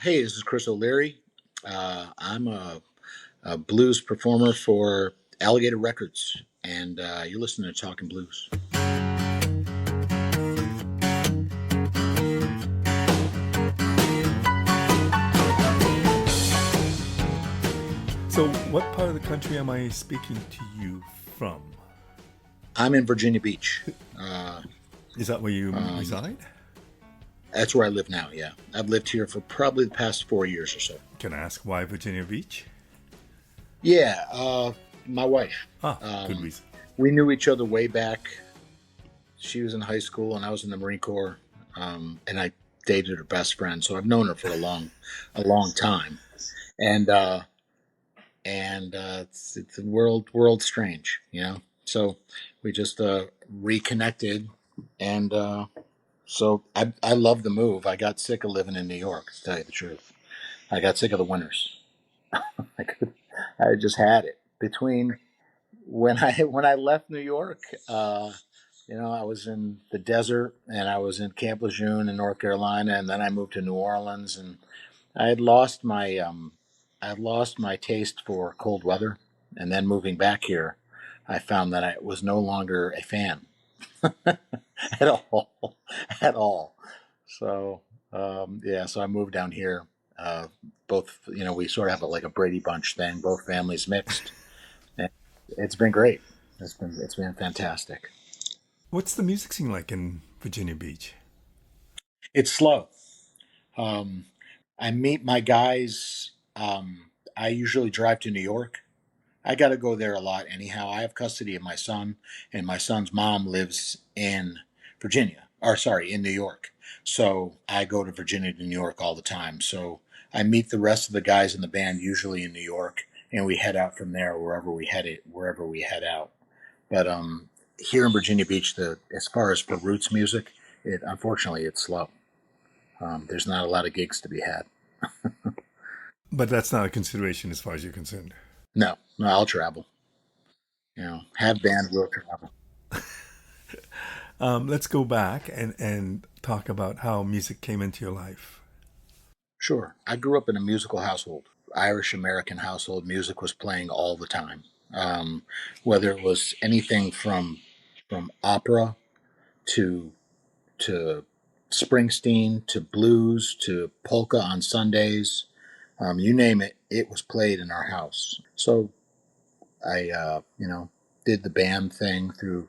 Hey, this is Chris O'Leary. I'm a blues performer for Alligator Records, and you're listening to Talkin' Blues. So, what part of the country am I speaking to you from? I'm in Virginia Beach. Uh, Is that where you um, reside? that's where I live now, yeah. I've lived here for probably the past 4 years or so. Can I ask why Virginia Beach? Yeah, my wife. Ah, good Um, reason. we knew each other way back. She was in high school, and I was in the Marine Corps, and I dated her best friend, so I've known her for a long time. And it's a world strange, you know. So we just reconnected, and so I love the move. I got sick of living in New York, to tell you the truth. I got sick of the winters. I could, I just had it between when I left New York. I was in the desert, and I was in Camp Lejeune in North Carolina, and then I moved to New Orleans, and I had lost my I had lost my taste for cold weather, and then moving back here, I found that I was no longer a fan at all, at all. So yeah, so I moved down here. Uh, both, we sort of have like a Brady Bunch thing. Both families mixed, and it's been great. It's been fantastic. What's the music scene like in Virginia Beach? It's slow. Um, I meet my guys. I usually drive to New York. I got to go there a lot anyhow. I have custody of my son, and my son's mom lives in Virginia, or sorry, in New York. So I go to Virginia to New York all the time. So I meet the rest of the guys in the band usually in New York, and we head out from there wherever we head out. But here in Virginia Beach, the as far as for roots music, it unfortunately it's slow. There's not a lot of gigs to be had. But that's not a consideration as far as you're concerned. No, no, I'll travel. Have band, will travel. Let's go back and talk about how music came into your life. Sure. I grew up in a musical household, Irish American household. Music was playing all the time. Whether it was anything from opera to to Springsteen to blues to polka on Sundays, you name it, it was played in our house. So I, did the band thing through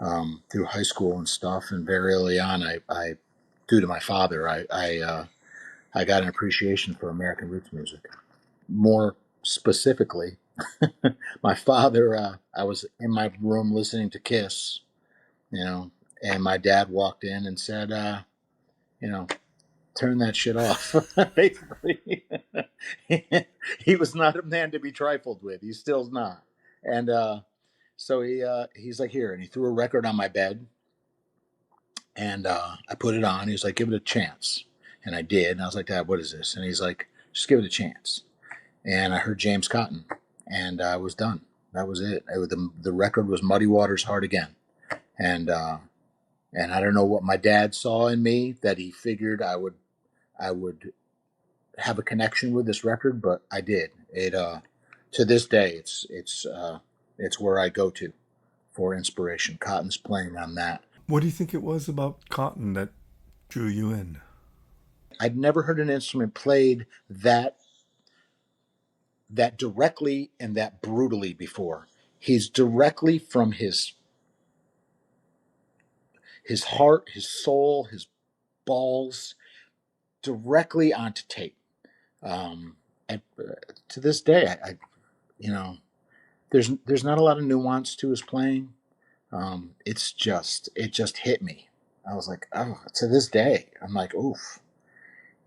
high school and stuff, and very early on, I due to my father, I got an appreciation for American roots music. More specifically, my father, I was in my room listening to Kiss, you know, and my dad walked in and said, you know, turn that shit off. Basically, he was not a man to be trifled with. He still's not. And so he's like, here, and he threw a record on my bed, and I put it on. He was like, give it a chance, and I did. And I was like, Dad, what is this? And he's like, just give it a chance. And I heard James Cotton, and I was done. That was it. The record was Muddy Waters Hard Again, and I don't know what my dad saw in me that he figured I would have a connection with this record, but I did. It to this day it's where I go to for inspiration. Cotton's playing on that. What do you think it was about Cotton that drew you in? I'd never heard an instrument played that directly and that brutally before. He's directly from his heart, his soul, his balls, directly onto tape. And to this day, you know, there's not a lot of nuance to his playing. It just hit me. I was like, oh, to this day, I'm like, oof,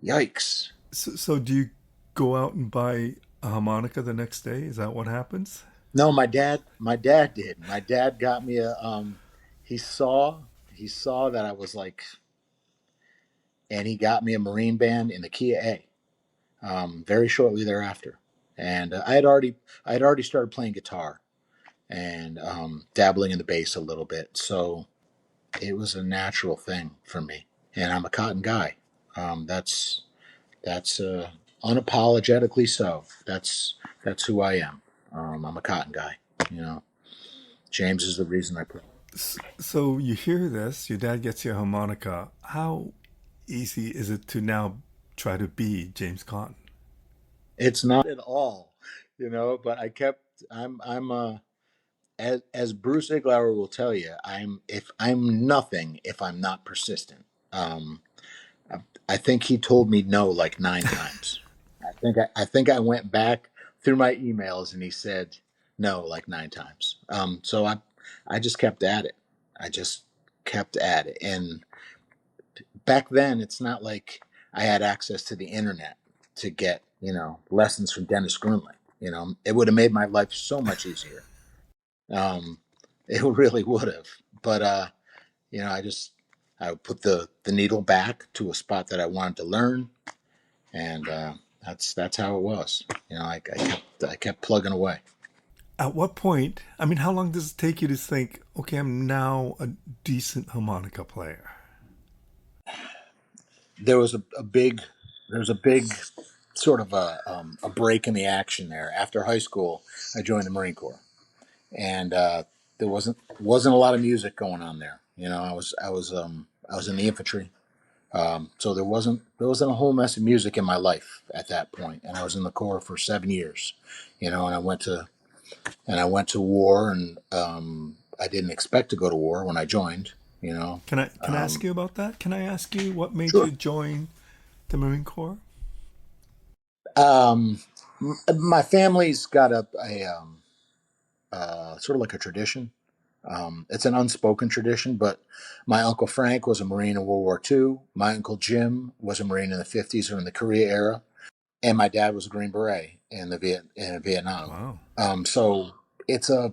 yikes. So do you go out and buy a harmonica the next day? Is that what happens? No, my dad did. My dad got me a. He saw that I was like, and he got me a Marine band in the Kia A. Very shortly thereafter, and I had already started playing guitar and dabbling in the bass a little bit. So it was a natural thing for me, and I'm a Cotton guy. That's That's unapologetically so. That's who I am. I'm a cotton guy. You know, James is the reason I play. So you hear this, your dad gets you a harmonica. How easy is it to now try to be James Cotton? It's not at all, but I kept. I'm as Bruce Iglauer will tell you. I'm nothing if I'm not persistent. Um, I think he told me no like 9 times. I think I went back through my emails and he said no like 9 times. So I just kept at it. I just kept at it. And back then, it's not like I had access to the internet to get lessons from Dennis Grunley. It would have made my life so much easier. Um, it really would have. But I would put the needle back to a spot that I wanted to learn, and that's how it was. I kept plugging away. At what point, I mean, how long does it take you to think, okay, I'm now a decent harmonica player? There was a big there was a big sort of a break in the action there. After high school, I joined the Marine Corps, and there wasn't a lot of music going on there. I was in the infantry. So there wasn't a whole mess of music in my life at that point, and I was in the Corps for 7 years, and I went to war, and I didn't expect to go to war when I joined, you know. Can I ask you about that? Can I ask you what made you Sure. join the Marine Corps? Um, my family's got a sort of like a tradition. It's an unspoken tradition, but my uncle Frank was a Marine in World War II. My uncle Jim was a Marine in the 50s or in the Korea era, and my dad was a Green Beret in Vietnam. Wow. So it's a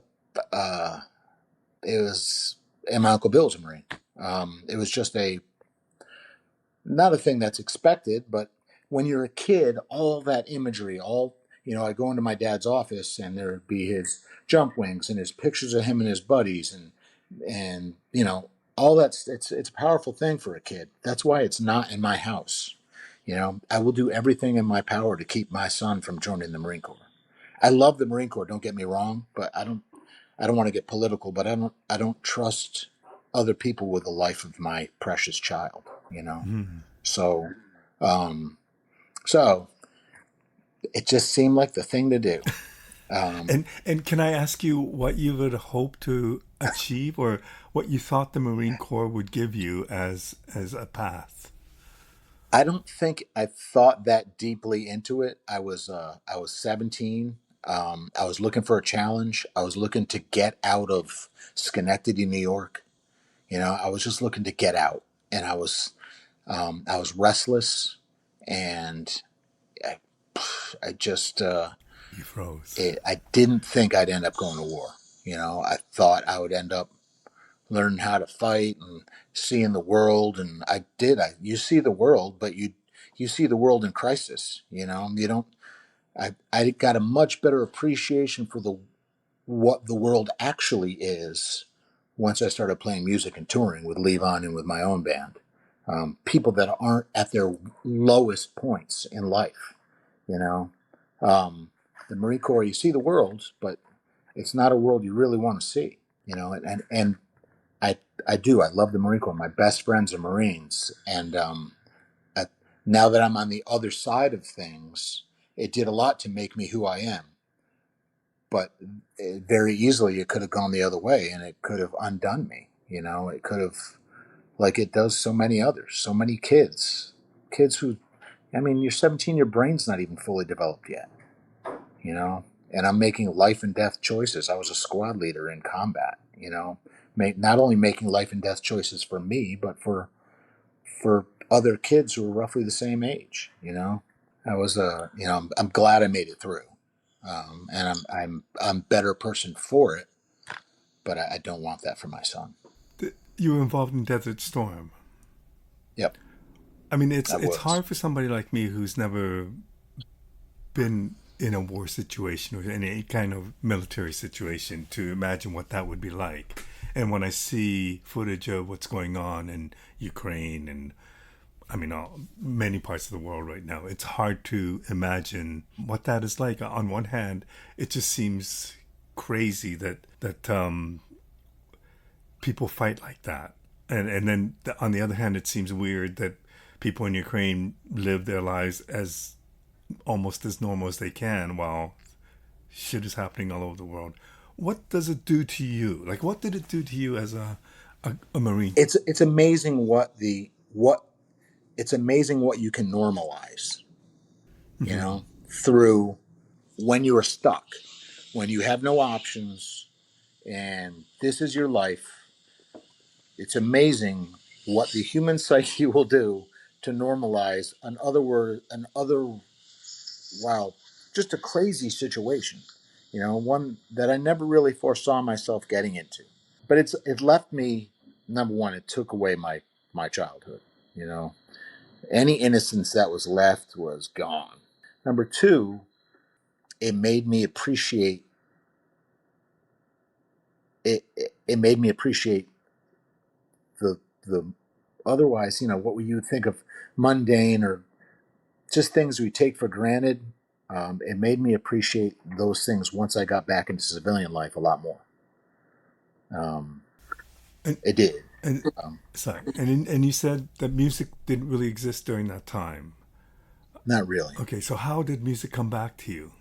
uh, it was, and my uncle Bill's a Marine. It was just not a thing that's expected, but when you're a kid, all that imagery, I go into my dad's office and there'd be his jump wings and his pictures of him and his buddies and all that's it's a powerful thing for a kid. That's why it's not in my house. I will do everything in my power to keep my son from joining the Marine Corps. I love the Marine Corps, don't get me wrong, but I don't want to get political, but I don't trust other people with the life of my precious child, you know. Hmm. So, um, so it just seemed like the thing to do. Um, And can I ask you what you would hope to achieve, or what you thought the Marine Corps would give you as a path? I don't think I thought that deeply into it. I was 17. I was looking for a challenge. I was looking to get out of Schenectady, New York. I was just looking to get out, and I was restless, and I, I just You froze. I didn't think I'd end up going to war. I thought I would end up learning how to fight and seeing the world, and I did. You see the world, but you see the world in crisis. You don't. I got a much better appreciation for the what the world actually is once I started playing music and touring with Levon and with my own band. People that aren't at their lowest points in life, you know. The Marine Corps, you see the world, but it's not a world you really want to see, and I I do. I love the Marine Corps. My best friends are Marines, and I, now that I'm on the other side of things, it did a lot to make me who I am. But very easily, it could have gone the other way, and it could have undone me. It could have, like it does so many others, so many kids who, I mean, you're 17, your brain's not even fully developed yet. you know, and I'm making life and death choices. I was a squad leader in combat, not only making life and death choices for me, but for other kids who were roughly the same age. I was I'm glad I made it through, and I'm better person for it, but I don't want that for my son. You were involved in Desert Storm. Yep, I mean, I it's was. hard for somebody like me who's never been in a war situation or in any kind of military situation to imagine what that would be like. And when I see footage of what's going on in Ukraine, and I mean, many parts of the world right now. It's hard to imagine what that is like. On one hand, it just seems crazy that people fight like that, and then on the other hand, it seems weird that people in Ukraine live their lives as almost as normal as they can while shit is happening all over the world. What does it do to you? Like, what did it do to you as a Marine? It's amazing what it's amazing what you can normalize, through when you are stuck, when you have no options, and this is your life. It's amazing what the human psyche will do to normalize an other wow, just a crazy situation. One that I never really foresaw myself getting into. But it left me, number one, it took away my childhood. You know, any innocence that was left was gone. Number two, it made me appreciate it made me appreciate the otherwise, what you would think of mundane or just things we take for granted. It made me appreciate those things once I got back into civilian life a lot more. Um, And, it did. and Um, sorry, and you said that music didn't really exist during that time. Not really. Okay, so how did music come back to you?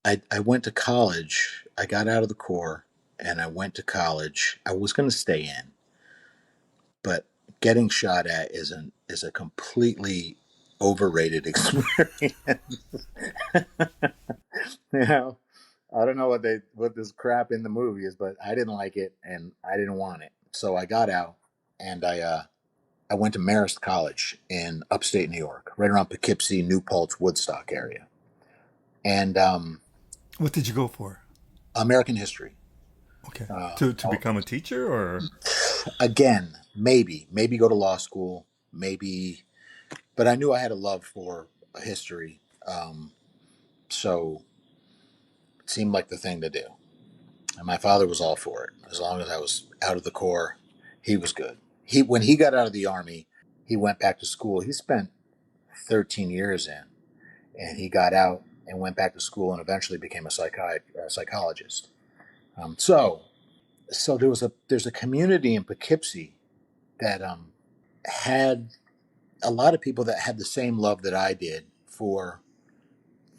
I went to college. I got out of the Corps and I went to college. I was going to stay in, but getting shot at is a completely overrated experience. you know, I don't know what this crap in the movie is, but I didn't like it and I didn't want it. So I got out and I went to Marist College in upstate New York, right around Poughkeepsie, New Paltz, Woodstock area, and What did you go for? American history. Okay, Um, to become a teacher or Again, maybe go to law school, maybe, but I knew I had a love for history, so it seemed like the thing to do. And my father was all for it. As long as I was out of the Corps, he was good. When he got out of the Army, he went back to school. He spent 13 years in, and he got out and went back to school and eventually became a psychologist. So there's a community in Poughkeepsie that had a lot of people that had the same love that I did for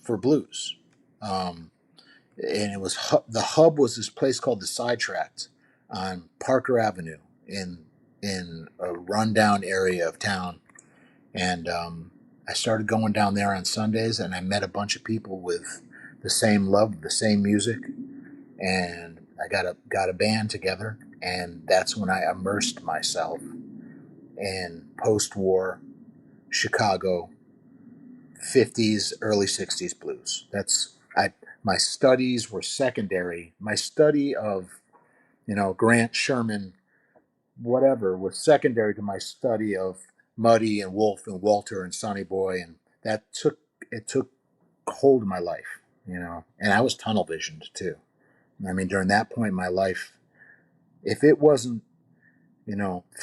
blues. Um, and the hub was this place called the Sidetracked on Parker Avenue in a rundown area of town. And I started going down there on Sundays, and I met a bunch of people with the same love, the same music, and I got a band together, and that's when I immersed myself in post-war Chicago 50s, early 60s blues. My studies were secondary. My study of, Grant, Sherman, whatever was secondary to my study of Muddy and Wolf and Walter and Sonny Boy, and it took hold of my life, And I was tunnel visioned too. I mean, during that point in my life, if it wasn't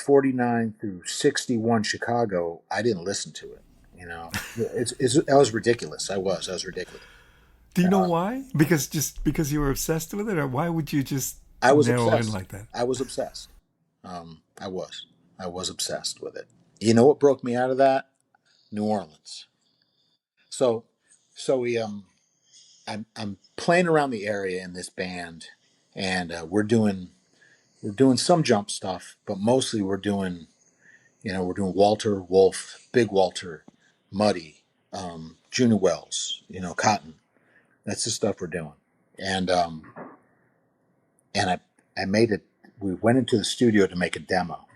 49 through 61 Chicago, I didn't listen to it. I was ridiculous. I was ridiculous. do you know Uh, why? Because just because you were obsessed with it, or why would you just I was narrow in obsessed. like that? I was obsessed. I was obsessed with it. You know what broke me out of that? New Orleans. So, so I'm playing around the area in this band, and we're doing some jump stuff, but mostly we're doing Walter, Wolf, Big Walter, Muddy, Junior Wells, Cotton. That's the stuff we're doing. And and I made it. We went into the studio to make a demo,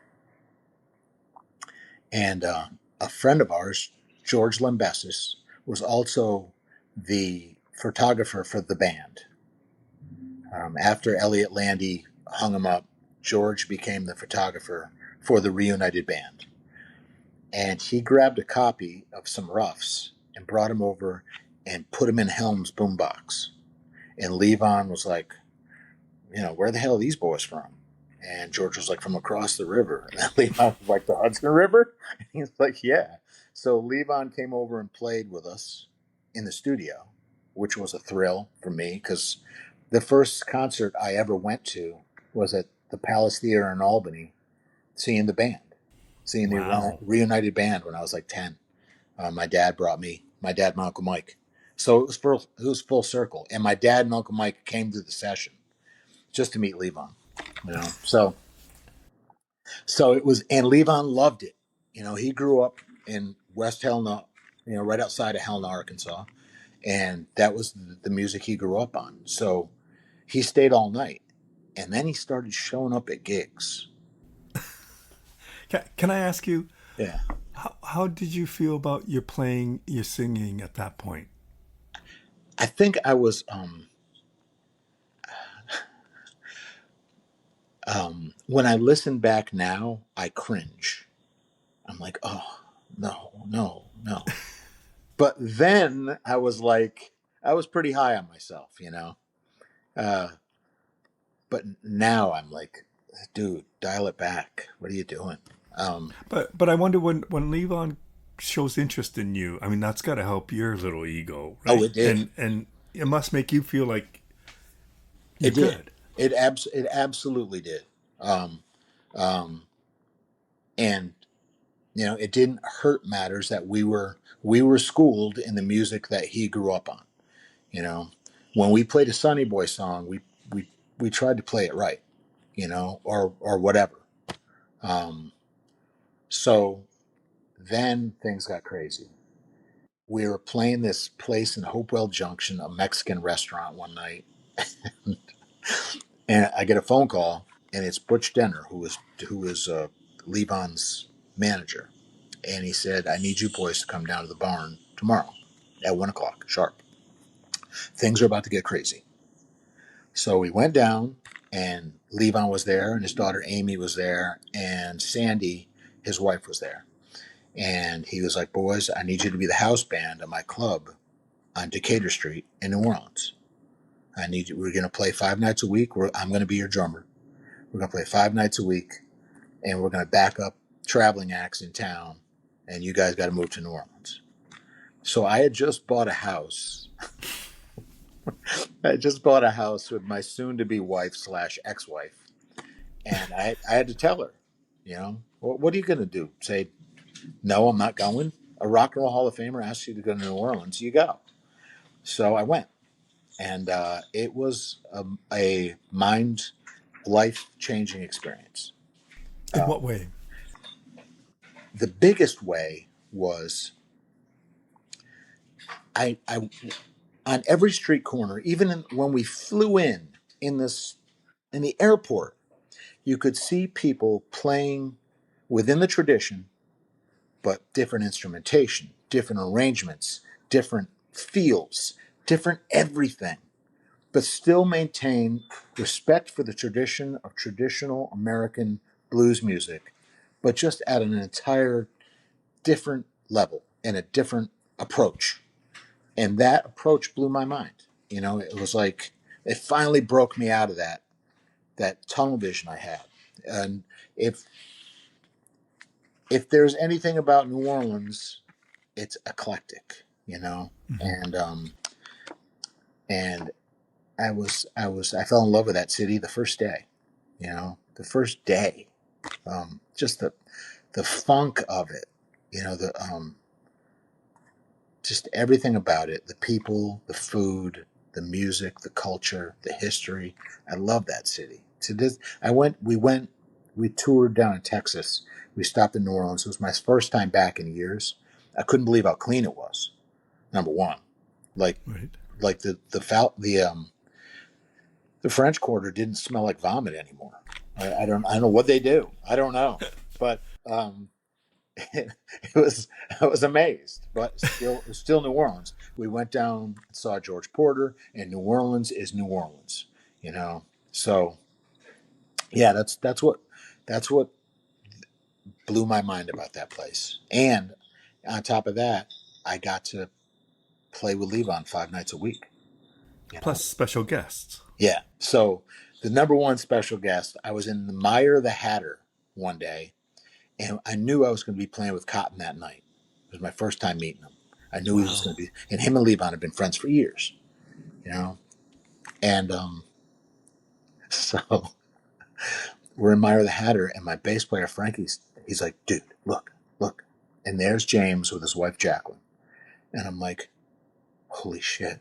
and a friend of ours, George Lembesis, was also the photographer for the band. After Elliot Landy hung him up, George became the photographer for the reunited band. And he grabbed a copy of some roughs and brought him over and put him in Helm's boombox. And Levon was like, where the hell are these boys from? And George was like, from across the river. And then Levon was like, the Hudson River? And he's like, yeah. So Levon came over and played with us in the studio, which was a thrill for me because the first concert I ever went to was at the Palace Theater in Albany, seeing the band, seeing the Wow. reunited band when I was like 10. My dad brought me, my dad and Uncle Mike. So it was full circle. And my dad and Uncle Mike came to the session just to meet Levon, you know. So it was, and Levon loved it. He grew up in West Helena, right outside of Helena, Arkansas, and that was the music he grew up on. So he stayed all night, and then he started showing up at gigs. Can I ask you, Yeah, how did you feel about your playing, your singing at that point? I think I was. When I listen back now, I cringe. I'm like, oh no, no, no. But then I was like, I was pretty high on myself. Uh, but now I'm like, dude, dial it back. What are you doing? Um, But I wonder when Levon shows interest in you. I mean, that's got to help your little ego, oh, right? it did. And it must make you feel like you're It did. good. It absolutely did. Um, um, and it didn't hurt matters that we were schooled in the music that he grew up on. You know, when we played a Sonny Boy song, we tried to play it right. Or whatever. Um, so then things got crazy. We were playing this place in Hopewell Junction, a Mexican restaurant one night, and I get a phone call, and it's Butch Denner, who is Levon's manager, and he said, "I need you boys to come down to the barn tomorrow at 1 o'clock sharp. Things are about to get crazy." So we went down, and Levon was there, and his daughter Amy was there, and Sandy, his wife, was there. And he was like, "Boys, I need you to be the house band at my club on Decatur Street in New Orleans. I need you. We're going to play 5 nights a week. I'm going to be your drummer. We're going to play 5 nights a week, and we're going to back up traveling acts in town. And you guys got to move to New Orleans." So I had just bought a house. I just bought a house with my soon-to-be wife slash ex-wife, and I had to tell her, what are you going to do? Say no, I'm not going. A Rock and Roll Hall of Famer asks you to go to New Orleans. You go. So I went, and it was a mind life changing experience. In Um, what way? the biggest way was I on every street corner, even when we flew in the airport, you could see people playing within the tradition, but different instrumentation, different arrangements, different feels, different everything, but still maintain respect for the tradition of traditional American blues music, but just at an entire different level and a different approach. And that approach blew my mind. It was like it finally broke me out of that tunnel vision I had. And if if there's anything about New Orleans, it's eclectic, Hmm. and I fell in love with that city the first day. The first day, just the funk of it, the just everything about it, the people, the food, the music, the culture, the history. I love that city. To this, we toured down in Texas. We stopped in New Orleans. It was my first time back in years. I couldn't believe how clean it was. Number one, like Right. like the French Quarter didn't smell like vomit anymore. I don't know what they do. I don't know, but it was I was amazed, but still New Orleans. We went down and saw George Porter, and New Orleans is New Orleans, you know. So yeah, that's what blew my mind about that place. And on top of that, I got to play with Levon 5 nights a week, you know. Plus special guests. Yeah. So The number one special guest. I was in the Meyer the Hatter one day, and I knew I was going to be playing with Cotton that night. It was my first time meeting him. I knew he was Wow. going to be, and him and Levon had been friends for years, you know. And so we're in Meyer the Hatter, and my bass player Frankie's, he's like, "Dude, look, look," and there's James with his wife Jacqueline, and I'm like, "Holy shit!"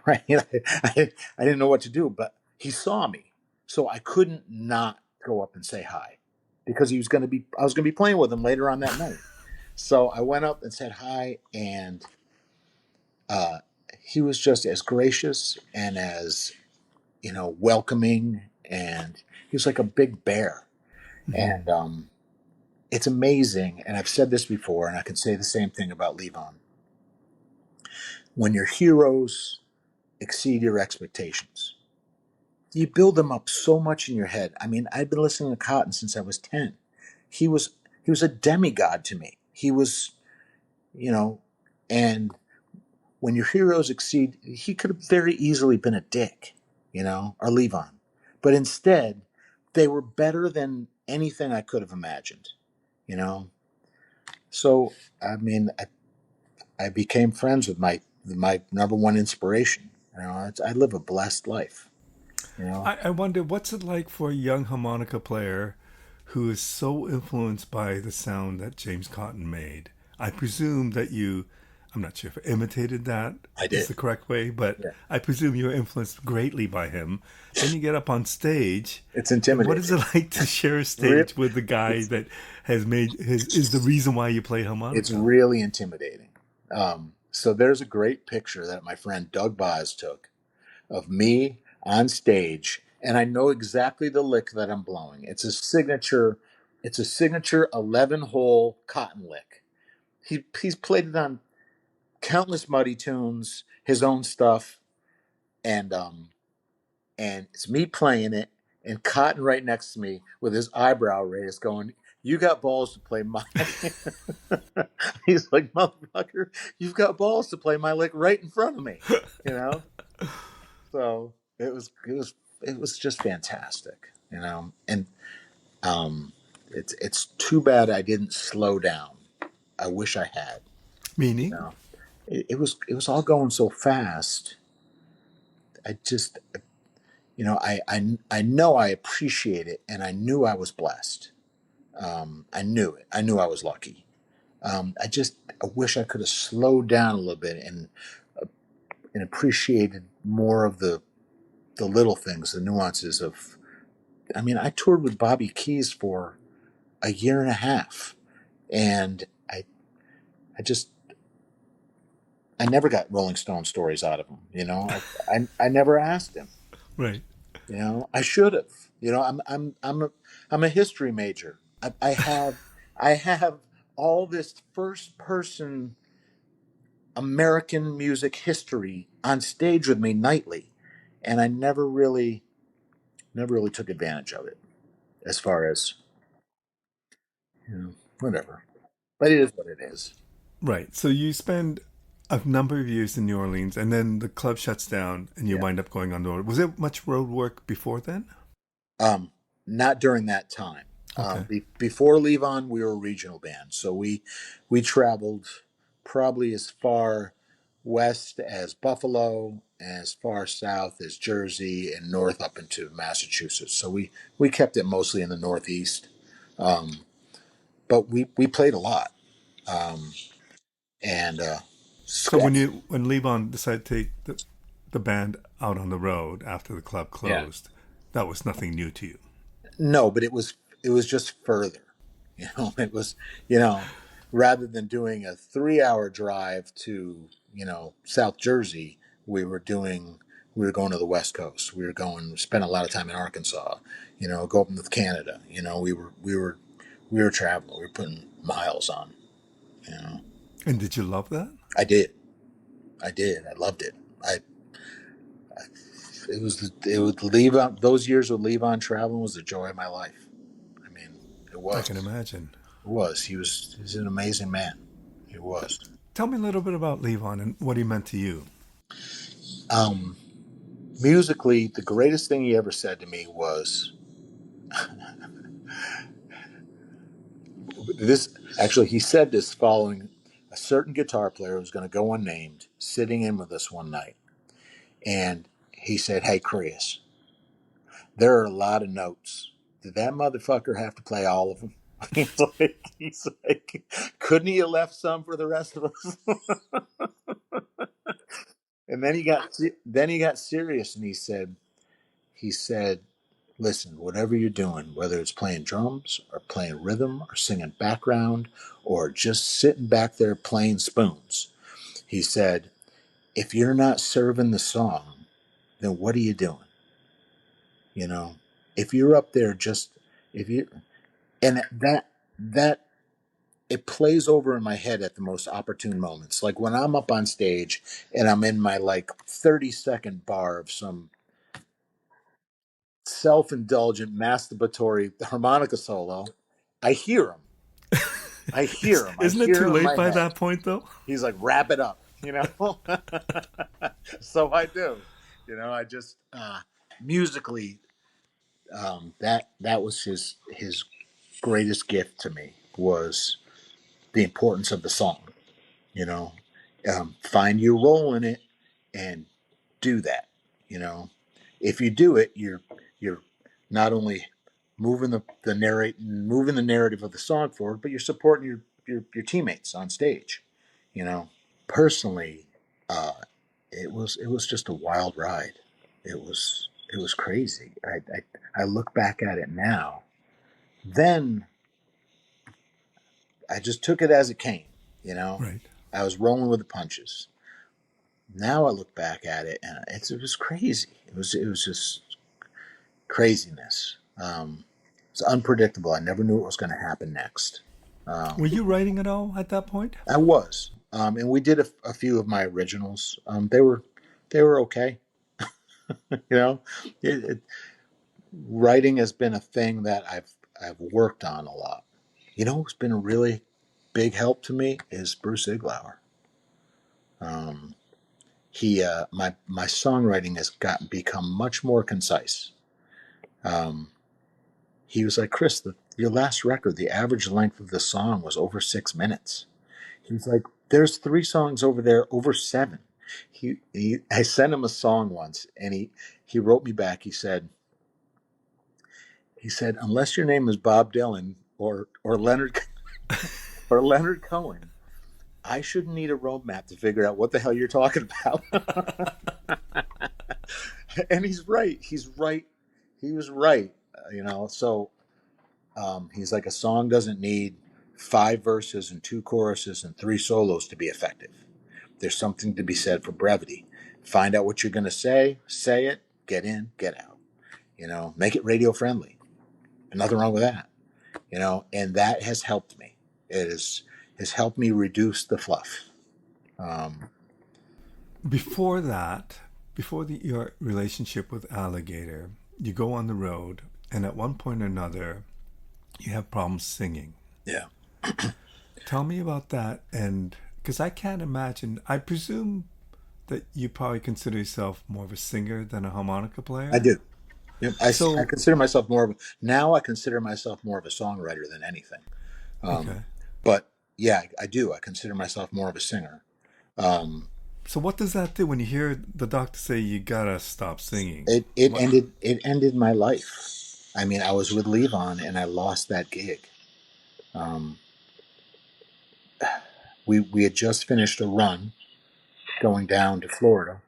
Right? I didn't know what to do, but he saw me, so I couldn't not go up and say hi because he was going to be, I was going to be playing with him later on that night. So I went up and said hi, and uh, he was just as gracious and as welcoming, and he was like a big bear. Hmm. And it's amazing. And I've said this before, and I can say the same thing about Levon. When your heroes exceed your expectations, you build them up so much in your head. I mean, I've been listening to Cotton since I was 10. He was he was a demigod to me. He was, you know, and when your heroes exceed, he could have very easily been a dick, or Levon. But instead, they were better than anything I could have imagined, you know. So I mean, I became friends with my number one inspiration. I live a blessed life. You know, I wonder what's it like for a young harmonica player who is so influenced by the sound that James Cotton made. I presume that you, I'm not sure if imitated that I is did. the correct way, but Yeah, I presume you were influenced greatly by him. Then you get up on stage, it's and what is intimidating. it like to share a Re- stage with the guy It's that has made his is the reason why you play it's harmonica? really intimidating. So there's a great picture that my friend Doug Boz took of me on stage, and I know exactly the lick that I'm blowing. It's a signature 11-hole cotton lick. He's played it on countless Muddy tunes, his own stuff, and it's me playing it, and Cotton right next to me with his eyebrow raised, going, "You got balls to play my." He's like, "Motherfucker, you've got balls to play my lick right in front of me," you know. So it was just fantastic, and it's too bad I didn't slow down. I wish I had. You Meaning, know, it was all going so fast. I just I know I appreciate it, and I knew I was blessed. I knew it. I knew I was lucky. I wish I could have slowed down a little bit uh, and appreciated more of the little things, the nuances of. I mean, I toured with Bobby Keys for a year and a half, and I just I never got Rolling Stone stories out of him. I never asked him. right? I should have. I'm a history major. I have all this first person American music history on stage with me nightly, and I never really took advantage of it as far as whatever. But it is what it is. Right. So you spend a number of years in New Orleans, and then the club shuts down, and you Yeah. wind up going on the road. Was there much road work before then? Um, Not during that time. Okay. Before Levon, we were a regional band, so we traveled probably as far west as Buffalo, as far south as Jersey, and north up into Massachusetts. So we kept it mostly in the Northeast, um, but we played a lot, um, and So when Levon decided to take the band out on the road after the club yeah. closed, that was nothing new to you. No, but it was just further. It was, rather than doing a 3-hour drive to, South Jersey, we were doing we were going to the West Coast. We were going spent a lot of time in Arkansas, go up into Canada. We were traveling. We were putting miles on, you know. And did you love that? I did. I did. I loved it. It would leave on those years with Levon traveling was the joy of my life. I mean, it I was. can imagine. It was. He was an amazing man. He was. Tell me a little bit about Levon and what he meant to you. Um, Musically, the greatest thing he ever said to me was this. Actually, he said this following a certain guitar player who's going to go unnamed sitting in with us one night. And he said, "Hey, Chris, there are a lot of notes. Did that motherfucker have to play all of them?" He's like, couldn't he have left some for the rest of us? And then he got serious and he said, listen, whatever you're doing, whether it's playing drums or playing rhythm or singing background or just sitting back there playing spoons, he said, if you're not serving the song, then what are you doing? You know, if you're up there just if you and that it plays over in my head at the most opportune moments. Like when I'm up on stage and I'm in my like 30-second bar of some self-indulgent masturbatory harmonica solo, I hear him. I hear him. I Isn't it hear too him in late my by head. that point, though? He's like, wrap it up, So I do. I just musically, that was his greatest gift to me was the importance of the song. You know, find your role in it and do that. You know, if you do it, you're not only moving the narrative of the song forward, but you're supporting your teammates on stage. You know, personally, uh, it was just a wild ride. It was crazy. I look back at it now. Then I just took it as it came. You know, Right. I was rolling with the punches. Now I look back at it and it was crazy. It was just craziness. It's unpredictable. I never knew what was going to happen next. Were Um, you writing at all at that point? I was, and we did a few of my originals. They were okay. You know, it, it, writing has been a thing that I've worked on a lot. Who's been a really big help to me is Bruce Iglauer. Um, my songwriting has become much more concise. Um, he was like, Chris, your last record, the average length of the song was over 6 minutes. He's like, there's 3 songs over there over 7. I sent him a song once, and he wrote me back. He said, unless your name is Bob Dylan or Leonard or Leonard Cohen, I shouldn't need a roadmap to figure out what the hell you're talking about. And he's right. He's right. He was right. So he's like, a song doesn't need 5 verses and 2 choruses and 3 solos to be effective. There's something to be said for brevity. Find out what you're going to say it, get in, get out. Make it radio friendly. Nothing wrong with that. And that has helped me. Has helped me reduce the fluff. Um, Before that, your relationship with Alligator, you go on the road, and at one point or another, you have problems singing. yeah, Tell me about that, and because I can't imagine, I presume that you probably consider yourself more of a singer than a harmonica I player. do. Yep. I So, consider myself now I consider myself more of a songwriter than anything. Um, okay. but yeah, I do. I consider myself more of a singer. Um, So what does that do when you hear the doctor say you gotta stop singing? it it What? ended my life. I mean, I was with Levon and I lost that gig. Um, we had just finished a run going down to Florida.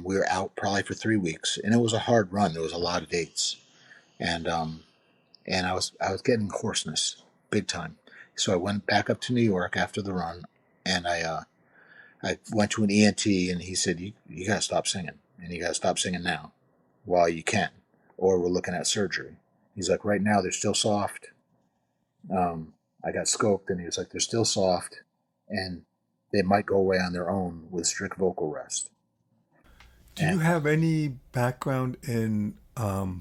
We were out probably for 3 weeks, and it was a hard run. There was a lot of dates, and I was getting hoarseness big time. So I went back up to New York after the run, and I went to an ENT, and he said, you got to stop singing, and you got to stop singing now while you can, or we're looking at surgery. He's like, right now they're still soft. I got scoped, and he was like, they're still soft, and they might go away on their own with strict vocal rest. Do And you have any background in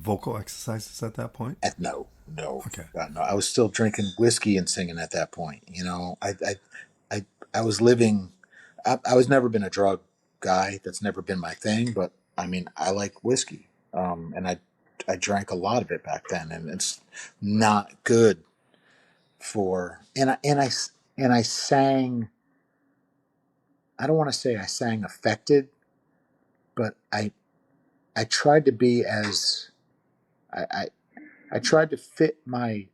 vocal exercises at that point? no, no, Okay. God, no. I was still drinking whiskey and singing at that point. I was living. I was never been a drug guy. That's never been my thing. But I mean, I like whiskey, and I drank a lot of it back then, and it's not good for. And I sang. I don't want to say I sang affected, but I tried to be as I, I I tried to fit my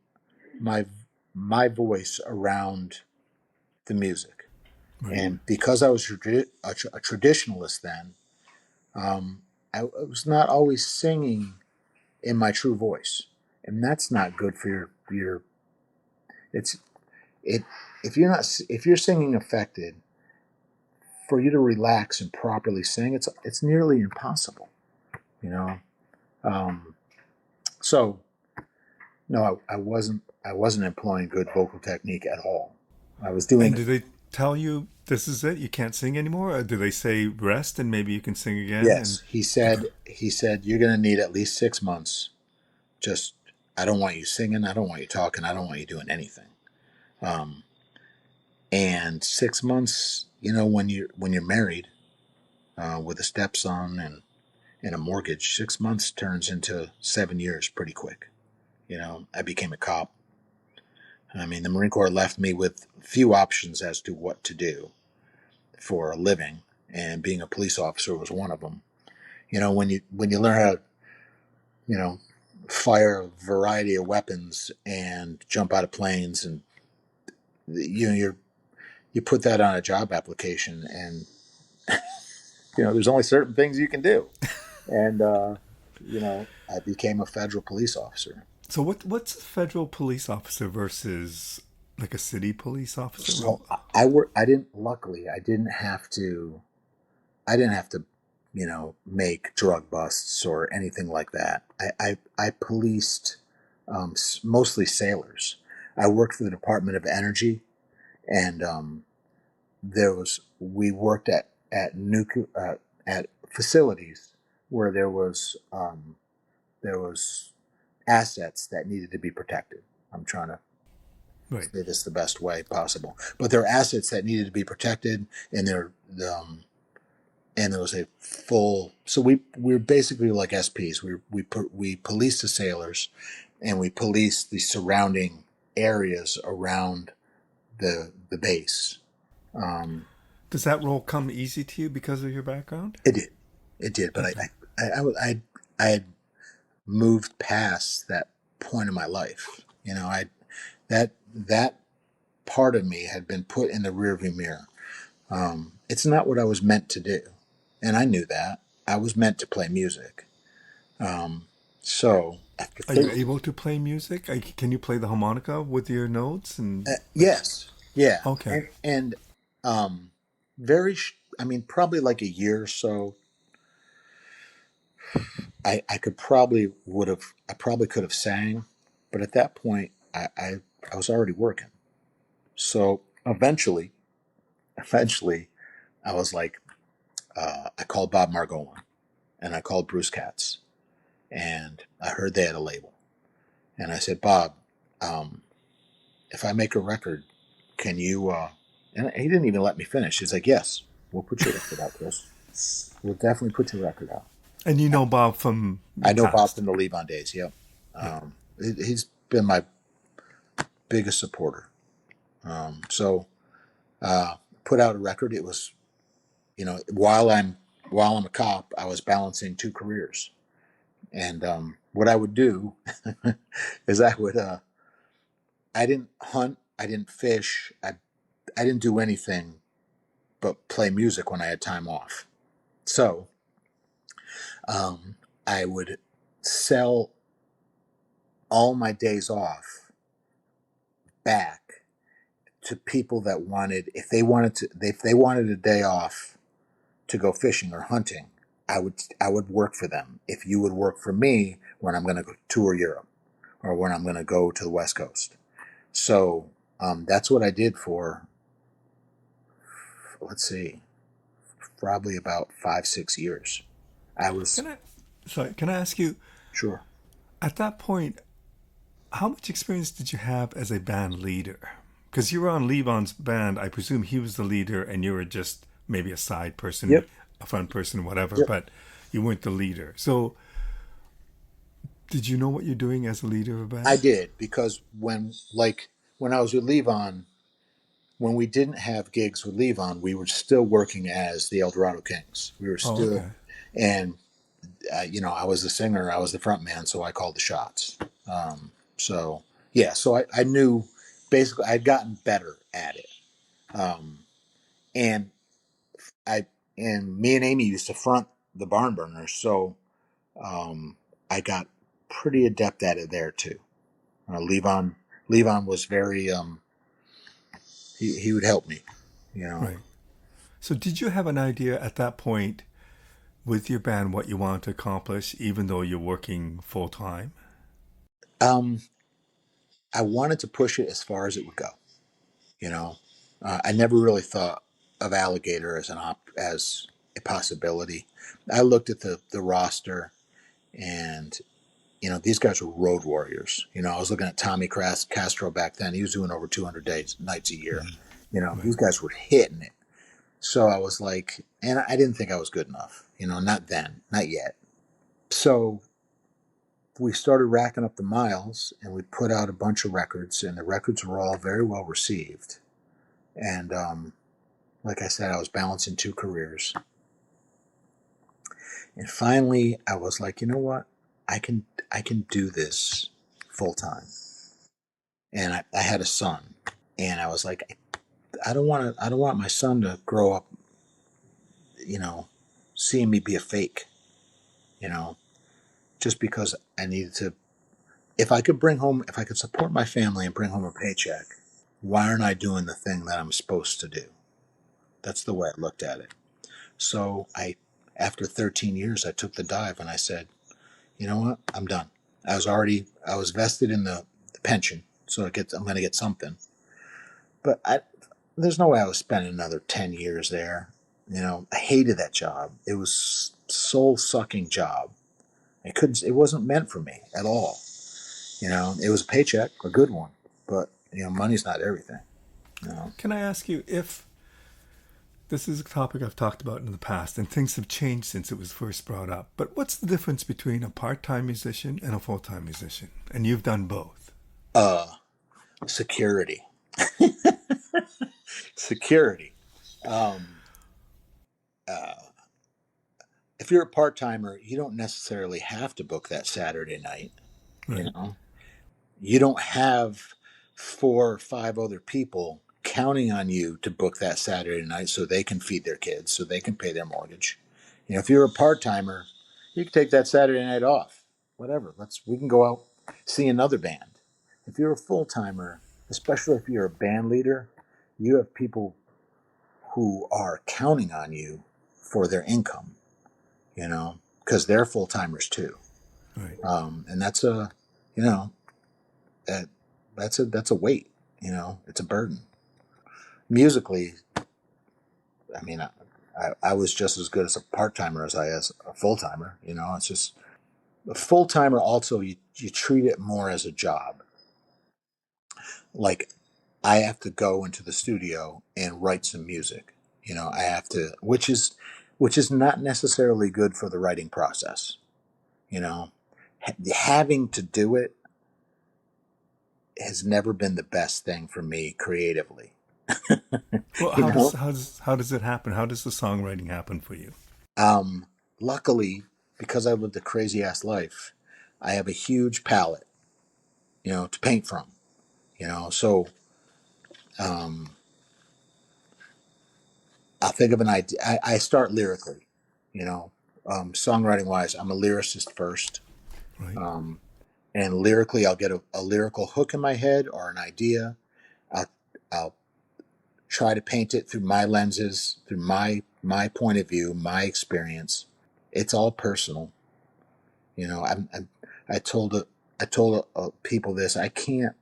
my voice around the music, Right. and because I was a traditionalist then, I was not always singing in my true voice, and that's not good for your. It's it if you're not if you're singing affected, for you to relax and properly sing, it's nearly impossible. You know, um, so no, I wasn't employing good vocal technique at all. I was doing And it. do they tell you this is it? You can't sing anymore, or do they say rest and maybe you can sing again? And Yes, he said you're going to need at least 6 months. Just I don't want you singing. I don't want you talking. I don't want you doing anything. Um, and 6 months, when you're married with a stepson and a mortgage, 6 months turns into 7 years pretty quick. I became a cop. I mean, the Marine Corps left me with few options as to what to do for a living, and being a police officer was one of them. When you learn how to, you know, fire a variety of weapons and jump out of planes, and you put that on a job application, and there's only certain things you can do. And I became a federal police officer. so what's a federal police officer versus like a city police officer? So I work. I didn't. Luckily, I didn't have to. I didn't have to, make drug busts or anything like that. I policed mostly sailors. I worked for the Department of Energy, and we worked at at facilities where there was assets that needed to be protected. I'm trying to Right. say this the best way possible, but there are assets that needed to be protected, and there was a full. So we're basically like SPs. We police the sailors, and we police the surrounding areas around the base. Um, Does that role come easy to you because of your background? it did, it did, but Okay. I had moved past that point in my life. That part of me had been put in the rearview mirror. It's not what I was meant to do, and I knew that. I was meant to play music. Um, so after Are you able to play music? Can you play the harmonica with your notes and like? yes, yeah, Okay. and um, I mean, probably like a year or so. I probably could have sang, but at that point, I was already working. So eventually, I was like, I called Bob Margolin and I called Bruce Katz, and I heard they had a label, and I said, Bob, um, if I make a record, can you? And he didn't even let me finish. He's like, yes, we'll put your record out, Chris. We'll definitely put your record out. And you know Bob from the I know Bob past. from the Levon days. Yep. Yeah. He's been my biggest supporter. So put out a record. It was, while I'm a cop, I was balancing two careers. And what I would do is I didn't hunt, I didn't fish, I didn't do anything but play music when I had time off. So um, I would sell all my days off back to people that if they wanted a day off to go fishing or hunting, I would work for them. If you would work for me when I'm going to tour Europe or when I'm going to go to the West Coast. So that's what I did for, let's see, probably about 5, 6 years. I was Can I? Sorry. Can I ask you? sure. At that point, how much experience did you have as a band leader? Because you were on Levon's band. I presume he was the leader, and you were just maybe a side person, Yep. a front person, whatever. Yep. But You weren't the leader. So, did you know what you're doing as a leader of a I band? did, because when I was with Levon, when we didn't have gigs with Levon, we were still working as the El Dorado Kings. We were Oh, still, okay. and I was the singer, I was the front man, so I called the shots. So yeah, so I knew, basically I'd gotten better at it, um, and I and me and Amy used to front the barn burners, so um, I got pretty adept at it there too. Levon Levon was very he would help me, you know. Right. So, did you have an idea at that point with your band what you wanted to accomplish, even though you're working full time? Um, I wanted to push it as far as it would go. You know, I never really thought of Alligator as as a possibility. I looked at the roster, and these guys were road warriors. I was looking at Tommy Castro back then. He was doing over 200 days nights a year. Right. These guys were hitting it. So I was like, and I didn't think I was good enough. Not then, not yet. So we started racking up the miles, and we put out a bunch of records, and the records were all very well received. And like I said, I was balancing two careers. And finally, I was like, you know what? I can do this full time. And I had a son, and I was like, I don't want my son to grow up, you know, seeing me be a fake, you know, just because I needed to. If I could support my family and bring home a paycheck, why aren't I doing the thing that I'm supposed to do? That's the way I looked at it. So after 13 years, I took the dive, and I said, you know what? I'm done. I was vested in the pension, so I'm going to get something. But there's no way I was spending another 10 years there. I hated that job. It was soul sucking job. It wasn't meant for me at all. It was a paycheck, a good one, but money's not everything. You know. Can I ask you if this is a topic I've talked about in the past, and things have changed since it was first brought up. But what's the difference between a part-time musician and a full-time musician? And you've done both. Uh, Security, security. Um, uh, if you're a part timer, you don't necessarily have to book that Saturday night. You Right. know, you don't have four or five other people counting on you to book that Saturday night so they can feed their kids, so they can pay their mortgage. If you're a part timer, you can take that Saturday night off. Whatever. We can go out, see another band. If you're a full timer, especially if you're a band leader, you have people who are counting on you for their income, because they're full timers too. Right. And you know, that, that's a weight. It's a burden. Musically, I mean, I was just as good as a part timer as I as a full timer. It's just a full timer. Also, you treat it more as a job. Like, I have to go into the studio and write some music. I have to, which is not necessarily good for the writing process. You know, Having to do it has never been the best thing for me creatively. Well, You know, how does it happen? How does the songwriting happen for you? um, luckily, because I lived a crazy ass life, I have a huge palette, to paint from. So um, I'll think of an idea. I start lyrically. You know, Songwriting wise, I'm a lyricist first. Right. Um, and lyrically, I'll get a lyrical hook in my head or an idea. I'll, I'll try to paint it through my lenses, through my point of view, my experience. It's all personal. I told people this. I can't,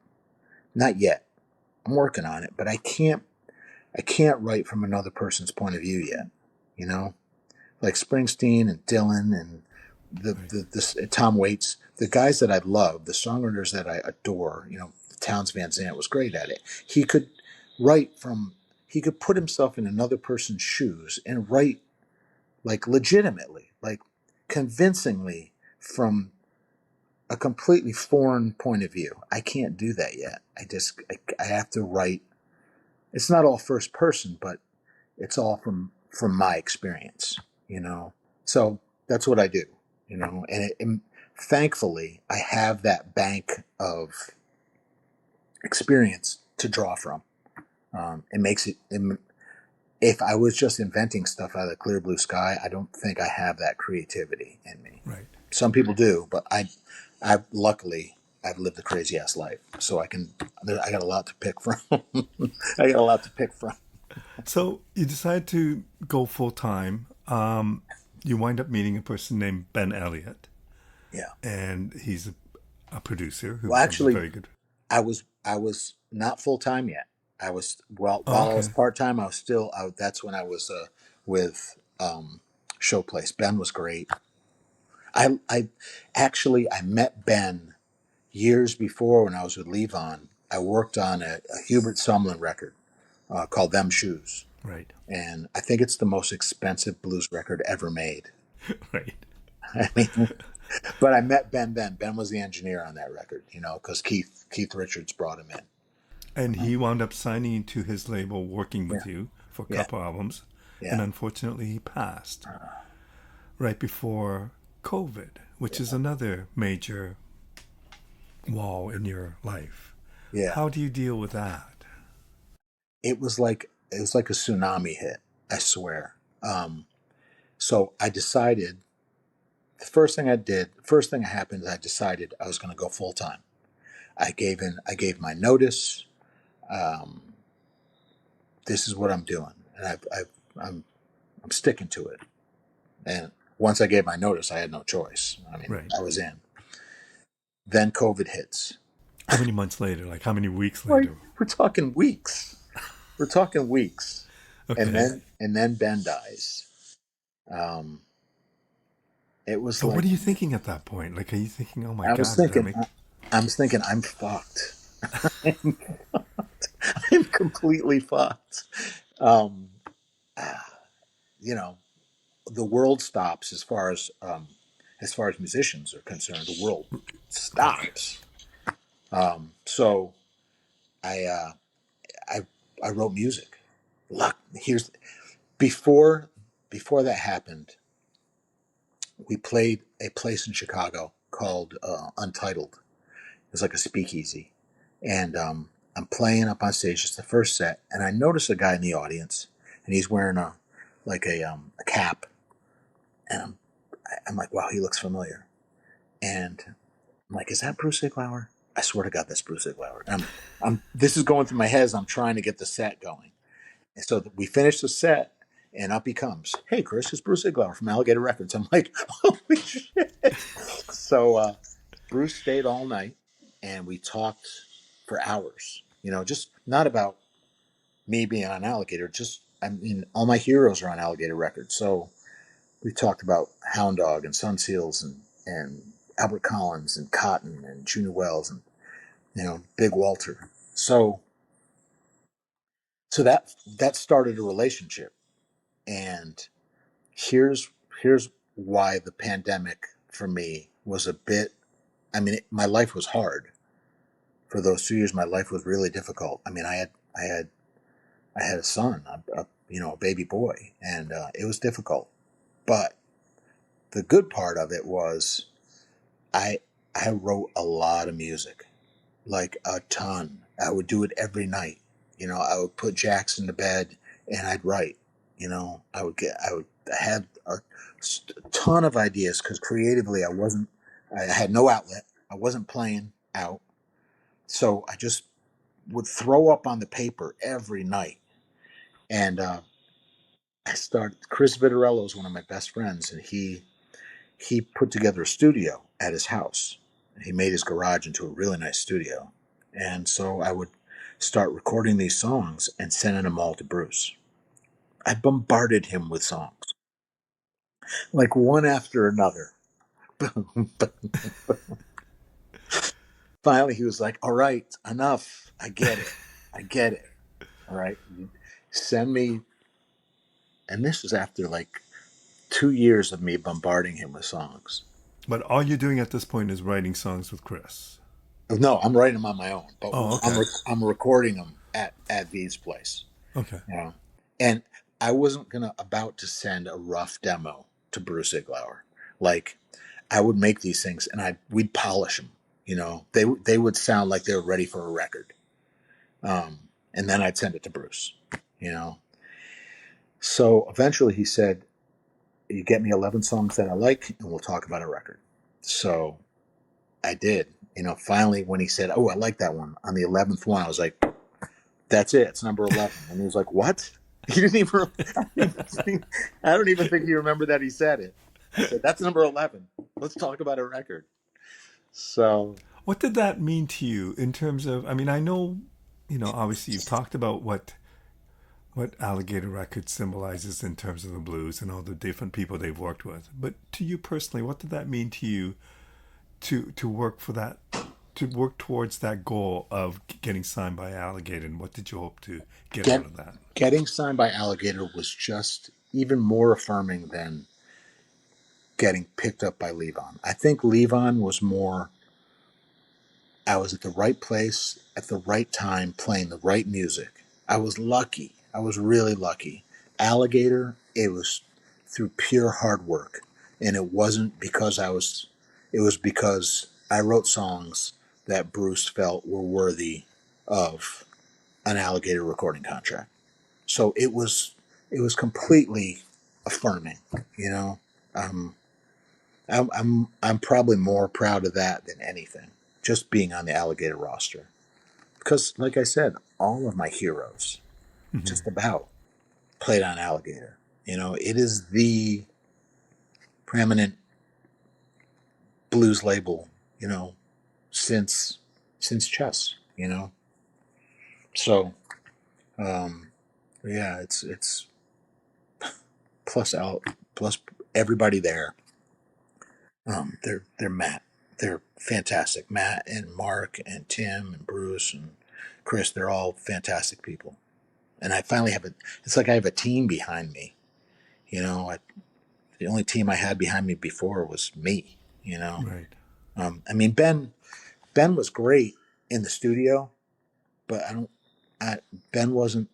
not yet. I'm working on it, but I can't write from another person's point of view yet. You know, like Springsteen and Dylan and Right. Tom Waits, the guys that I love, the songwriters that I adore. Towns Van Zandt was great at it. He could write from, he could put himself in another person's shoes and write like legitimately, like convincingly from a completely foreign point of view. I can't do that yet. I have to write. It's not all first person, but it's all from my experience, you know. So that's what I do, you know. And thankfully, I have that bank of experience to draw from. It makes it. If I was just inventing stuff out of the clear blue sky, I don't think I have that creativity in me. Right. Some people do, but I luckily I've lived a crazy ass life, so I got a lot to pick from. I got a lot to pick from. So you decide to go full time. You wind up meeting a person named Ben Elliott, Yeah. and he's a producer who Well, becomes a actually, very good. I was not full time yet. I was Oh, while I was okay. part time. I was still. That's when I was with Showplace. Ben was great. I actually I met Ben years before when I was with Levon. I worked on a Hubert Sumlin record called "Them Shoes," Right. and I think it's the most expensive blues record ever made. Right. I mean, but I met Ben then. Ben was the engineer on that record, you know, because Keith Richards brought him in. And he wound up signing to his label, working Yeah, with you for a yeah, couple albums, and yeah, unfortunately he passed right before COVID, which is another major wall in your life. yeah. How do you deal with that? It was like a tsunami hit. I swear. So I decided first thing that happened is I decided I was going to go full time. I gave my notice. Um, this is what I'm doing, and I'm I'm sticking to it. And once I gave my notice, I had no choice. I mean, Right. I was in. Then COVID hits. How many months later? Like how many weeks Like later? we're talking weeks. We're talking weeks, Okay. and then Ben dies. Um, it was So what like are you thinking at that point? Like, are you thinking, "Oh my I was God, did I thinking. make?" I was thinking I'm fucked. I'm completely fucked. Um, you know, the world stops as far as musicians are concerned. The world Right. stops. So I, uh, I I wrote music. Look, here's before before that happened. We played a place in Chicago called Untitled. It was like a speakeasy, and I'm playing up on stage. It's the first set, and I notice a guy in the audience, and he's wearing a cap, and I'm like, wow, he looks familiar, and I'm like, is that Bruce Iglauer? I swear to God, that's Bruce Iglauer. I'm. This is going through my head as I'm trying to get the set going. And so we finish the set, and up he comes. Hey, Chris, it's Bruce Iglauer from Alligator Records. I'm like, holy shit! So Bruce stayed all night, and we talked for hours. You know, just not about me being on Alligator. Just I mean, all my heroes are on Alligator Records. So we talked about Hound Dog and Sun Seals and Albert Collins and Cotton and Junior Wells and Big Walter. So that started a relationship, and here's here's why the pandemic for me was a bit. I mean, my life was hard for those 2 years. My life was really difficult. I mean, I had a son, a baby boy, and it was difficult. But the good part of it was I I wrote a lot of music, like a ton. I would do it every night. You know, I would put Jackson to bed and I'd write. You know, I had a ton of ideas because creatively I had no outlet. I wasn't playing out. So I just would throw up on the paper every night. And Chris Vitarello is one of my best friends, and he put together a studio at his house. He made his garage into a really nice studio. And so I would start recording these songs and sending them all to Bruce. I bombarded him with songs, like one after another. But finally, he was like, all right, enough. I get it. I get it. All right. Send me. And this was after like 2 years of me bombarding him with songs. But all you're doing at this point is writing songs with Chris. No, I'm writing them on my own, but Oh, okay. I'm recording them at V's place. Okay. You know, and I wasn't gonna about to send a rough demo to Bruce Iglauer. Like, I would make these things and we'd polish them. You know, they would sound like they were ready for a record. And then I'd send it to Bruce. You know, so eventually he said, "You get me 11 songs that I like, and we'll talk about a record." So I did. You know, finally when he said, "Oh, I like that one," on the 11th one, I was like, "That's it. It's number 11." And he was like, "What?" He didn't even. I don't even think he remembered that he said it. I said, "That's number 11. Let's talk about a record." So What did that mean to you in terms of? I mean, I know, obviously you've talked about what Alligator Records symbolizes in terms of the blues and all the different people they've worked with. But to you personally, what did that mean to you to work for that, to work towards that goal of getting signed by Alligator, and what did you hope to get get out of that? getting signed by Alligator was just even more affirming than getting picked up by Levon. I think Levon was more, I was at the right place at the right time playing the right music. I was lucky. I was really lucky. Alligator, it was through pure hard work. And it wasn't because it was because I wrote songs that Bruce felt were worthy of an Alligator recording contract. So it was completely affirming, you know. Um, I'm probably more proud of that than anything, just being on the Alligator roster. Because, like I said, all of my heroes, just about, played on Alligator. You know, it is the preeminent blues label, you know, since chess. You know, so um, yeah, it's plus out plus everybody there. They're Matt. They're fantastic. Matt and Mark and Tim and Bruce and Chris. They're all fantastic people. And I finally have a. It's like I have a team behind me. You know, the only team I had behind me before was me. You know, Right. I mean Ben was great in the studio, but I don't. I, Ben wasn't.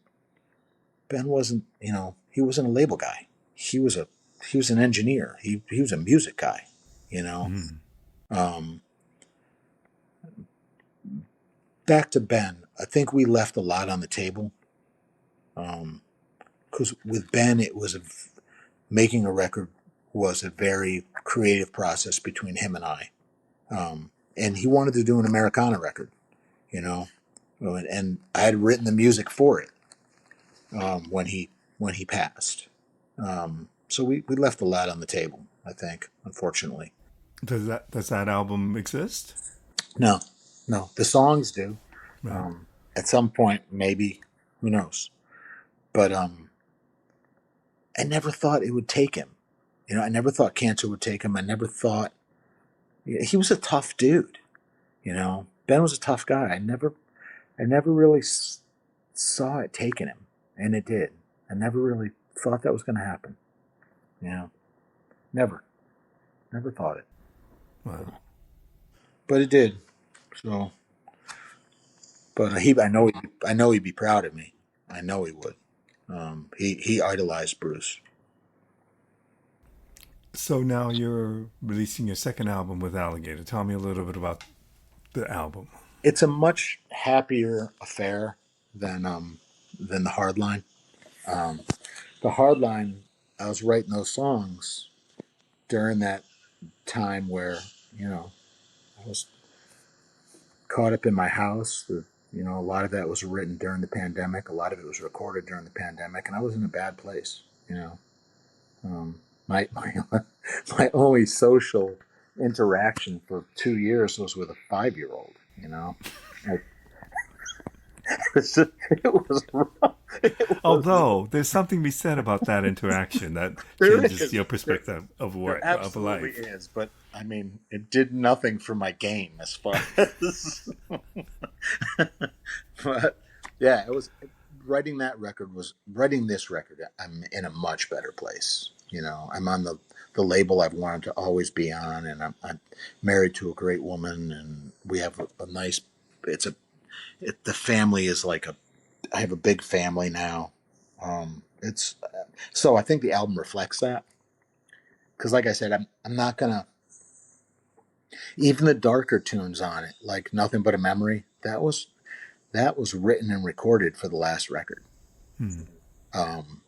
Ben wasn't. You know, he wasn't a label guy. He was a. He was an engineer. He was a music guy. You know. Um, Back to Ben, I think we left a lot on the table. Because with Ben, making a record was a very creative process between him and I. And he wanted to do an Americana record, you know, and I had written the music for it when he passed. So we left a lot on the table, I think, unfortunately. Does that album exist? No, no, the songs do. Right. At some point, maybe, who knows? But I never thought it would take him. You know, I never thought cancer would take him. I never thought he was a tough dude. You know, Ben was a tough guy. I never really saw it taking him, and it did. I never really thought that was going to happen. You know, never, never thought it, Wow. but it did. So, but I know he'd be proud of me. I know he would. He idolized Bruce. So now you're releasing your second album with Alligator. Tell me a little bit about the album. It's a much happier affair than the Hardline. Um, the Hardline, I was writing those songs during that time where, you know, I was caught up in my house. You know, a lot of that was written during the pandemic. A lot of it was recorded during the pandemic, and I was in a bad place. You know, my my only social interaction for 2 years was with a 5-year-old. You know, like, it was rough. It was Although there's something to be said about that interaction that There changes is. your perspective of There work of absolutely life. is, but I mean, it did nothing for my game as far as. But yeah, it was writing this record. I'm in a much better place. I'm on the label I've wanted to always be on, and I'm married to a great woman, and we have a nice. It's a the family is like a. I have a big family now. It's so I think the album reflects that because, like I said, I'm not gonna even the darker tunes on it, like Nothing But a Memory. That was written and recorded for the last record. Hmm. Um,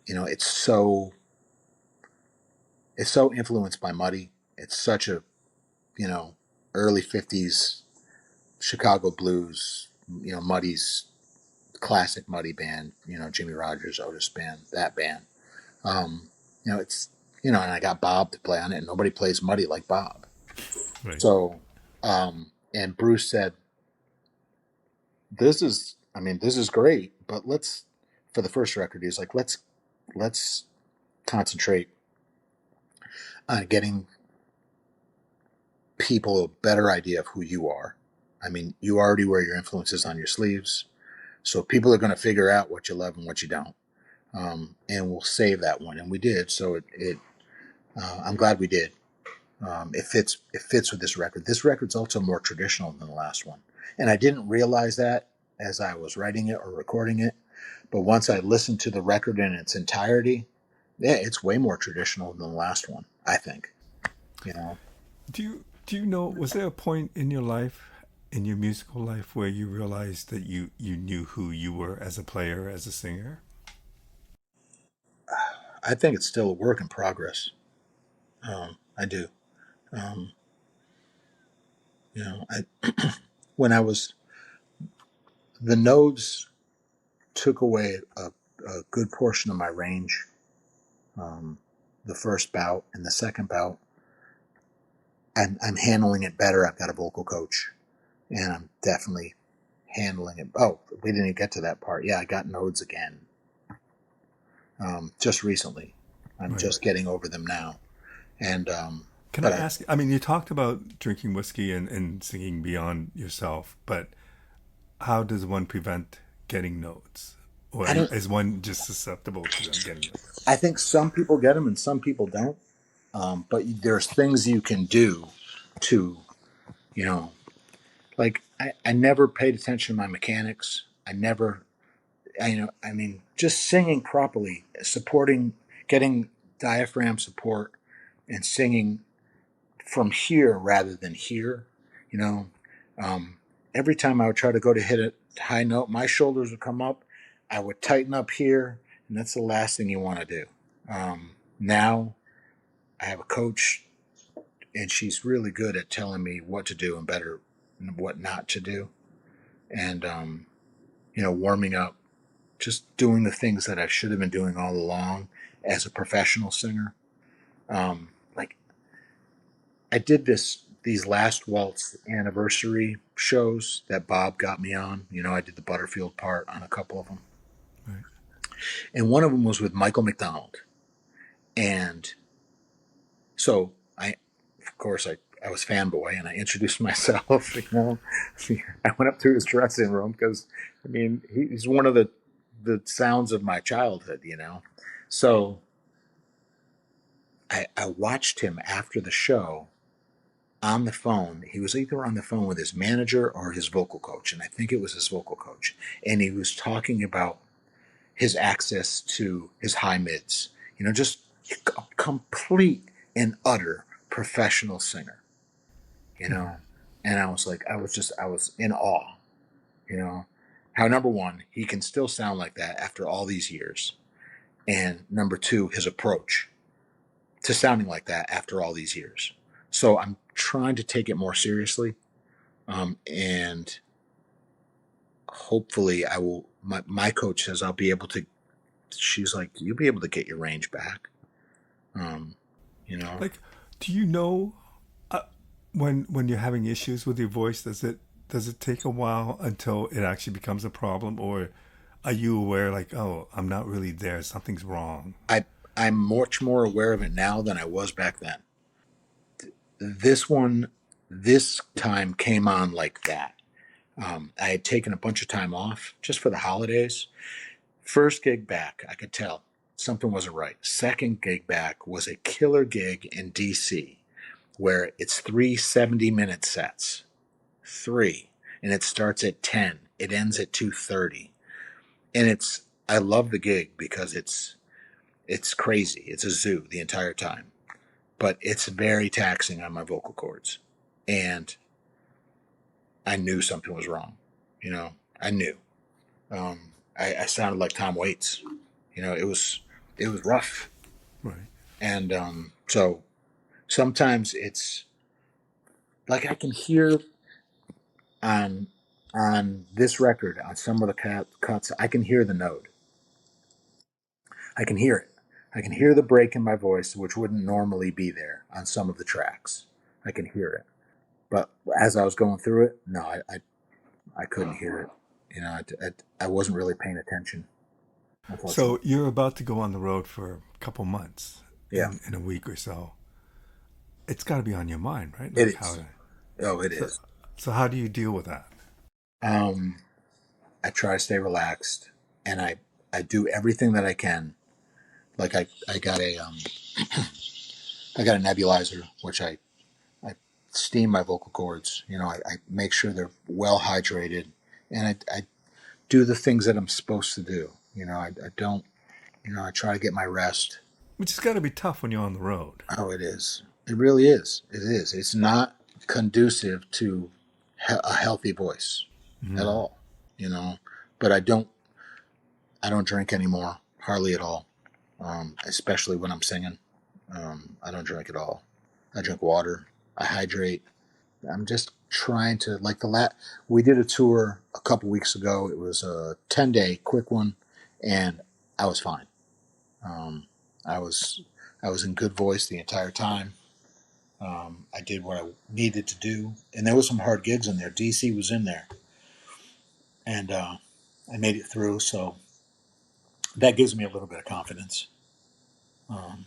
it's so influenced by Muddy. It's such a you know early '50s Chicago blues. Muddy's classic Muddy band. Jimmy Rogers, Otis band, that band. It's and I got Bob to play on it, and nobody plays Muddy like Bob. Right. So, and Bruce said, this is great, but for the first record, he's like, let's concentrate on getting people a better idea of who you are. You already wear your influences on your sleeves, so people are going to figure out what you love and what you don't. And we'll save that one, and we did. So I'm glad we did. It fits with this record. This record's also more traditional than the last one, and I didn't realize that as I was writing it or recording it. But once I listened to the record in its entirety, yeah, it's way more traditional than the last one, I think. You know, Do you know? Was there a point in your life, in your musical life, where you realized that you knew who you were as a player, as a singer? I think it's still a work in progress. I do. Um, when I was the nodes took away a good portion of my range. Um, the first bout and the second bout, I'm handling it better. I've got a vocal coach, and I'm definitely handling it. Oh, we didn't even get to that part. Yeah, I got nodes again, just recently. I'm Right. just getting over them now, and Can I but ask? I mean, you talked about drinking whiskey and singing beyond yourself, but how does one prevent getting notes? Or I don't. is one just susceptible to them getting them? I think some people get them and some people don't. But there's things you can do to, you know, like I never paid attention to my mechanics. I never just singing properly, supporting, getting diaphragm support, and singing from here rather than here. You know, um, every time I would try to go to hit a high note, my shoulders would come up. I would tighten up here, and that's the last thing you want to do. Now I have a coach, and she's really good at telling me what to do and better what not to do, and warming up, just doing the things that I should have been doing all along as a professional singer. Like I did these last waltz anniversary shows that Bob got me on. I did the Butterfield part on a couple of them, Right. and one of them was with Michael McDonald. And so of course, I was fanboy and I introduced myself. I went up to his dressing room because, he's one of the sounds of my childhood. So I watched him after the show on the phone. He was either on the phone with his manager or his vocal coach, and I think it was his vocal coach. And he was talking about his access to his high mids. Just a complete and utter professional singer. You know, and I was in awe. You know, how number one he can still sound like that after all these years, and number two his approach to sounding like that after all these years. So I'm trying to take it more seriously, and hopefully I will. My coach says I'll be able to. She's like, you'll be able to get your range back. Um, you know, Like, do you know uh, when you're having issues with your voice? Does it take a while until it actually becomes a problem, or are you aware like, oh, I'm not really there, something's wrong? I I'm much more aware of it now than I was back then. This one, this time came on like that. I had taken a bunch of time off just for the holidays. First gig back, I could tell. something wasn't right. Second gig back was a killer gig in DC where it's 3 70-minute sets. Three. And it starts at 10. It ends at 2:30. And I love the gig because it's crazy. It's a zoo the entire time. But it's very taxing on my vocal cords. And I knew something was wrong. You know, I knew. I sounded like Tom Waits. It was rough. Right. And so sometimes it's like I can hear on this record, on some of the cuts, I can hear the note. I can hear it. I can hear the break in my voice, which wouldn't normally be there on some of the tracks. I can hear it. But as I was going through it, no, I couldn't hear it. I wasn't really paying attention, So unfortunately. you're about to go on the road for a couple months Yeah, in a week or so. It's got to be on your mind, right? it Like how. is. Oh, it So, is. so how do you deal with that? Um, I try to stay relaxed, and I do everything that I can. Like I got I got a nebulizer, which I steam my vocal cords. I make sure they're well hydrated, and I do the things that I'm supposed to do. I don't. I try to get my rest. Which has got to be tough when you're on the road. Oh, it is. It really is. It is. It's not conducive to a healthy voice at No. all. You know, but I don't drink anymore, hardly at all. Especially when I'm singing. I don't drink at all. I drink water. I hydrate. I'm just trying to like we did a tour a couple weeks ago. It was a 10-day quick one, and I was fine. Um, I was I was in good voice the entire time. I did what I needed to do, and there was some hard gigs in there. DC was in there, and I made it through. So that gives me a little bit of confidence. Um,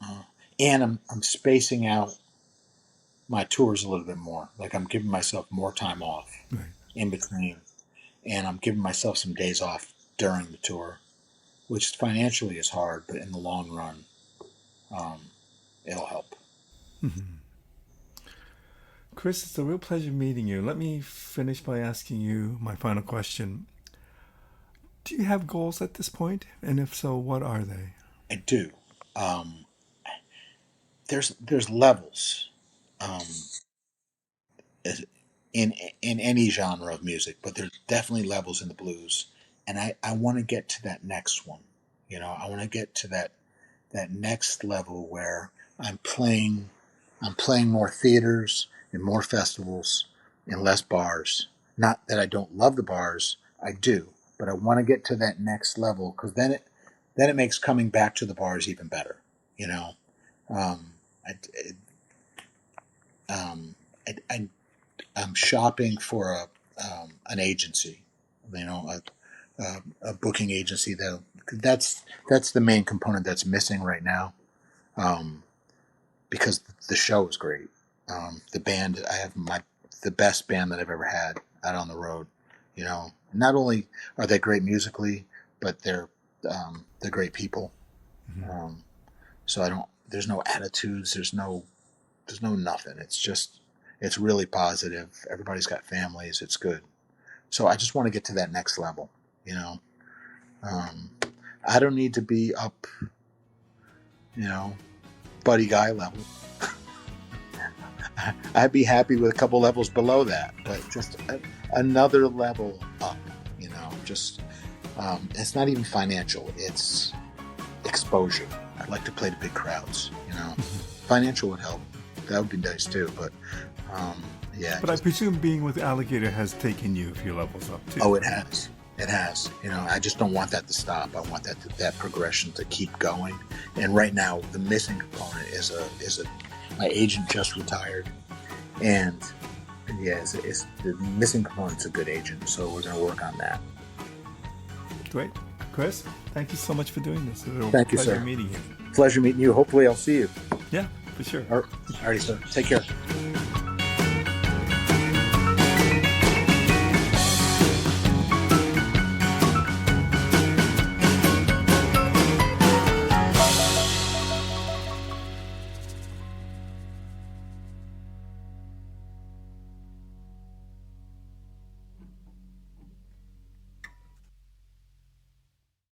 uh, and I'm spacing out my tours a little bit more. Like I'm giving myself more time off Right. in between, and I'm giving myself some days off during the tour, which financially is hard, but in the long run, um, it'll help. Mm-hmm. Chris, it's a real pleasure meeting you. Let me finish by asking you my final question. Do you have goals at this point? And if so, what are they? I do. Um, there's levels. Um, in any genre of music, but there's definitely levels in the blues, and I want to get to that next one. I want to get to that next level where I'm playing I'm playing more theaters and more festivals and less bars. Not that I don't love the bars, I do, but I want to get to that next level because then it makes coming back to the bars even better. You know, um, I, I I'm shopping for an agency, a booking agency. That's the main component that's missing right now, um, because the show is great. The band I have the best band that I've ever had out on the road. Not only are they great musically, but they're great people. Mm-hmm. Um, so I don't. There's no attitudes. There's no nothing. It's really positive. Everybody's got families. It's good. So I just want to get to that next level. You know, um, I don't need to be up, you know, Buddy Guy level. I'd be happy with a couple levels below that, but just another level up. Just it's not even financial. It's exposure. I'd like to play to big crowds. Financial would help. That would be nice too. But yeah, But I presume being with Alligator has taken you a few levels up too, oh, it right? has. It has. I just don't want that to stop. I want that progression to keep going. And right now, the missing component is my agent just retired, and yeah, it's the missing component's a good agent. So we're going to work on that. Great. Chris, thank you so much for doing this. It was a real Thank you, pleasure sir. meeting you. Pleasure meeting you. Hopefully, I'll see you. Yeah, for sure. All righty, sir. Take care.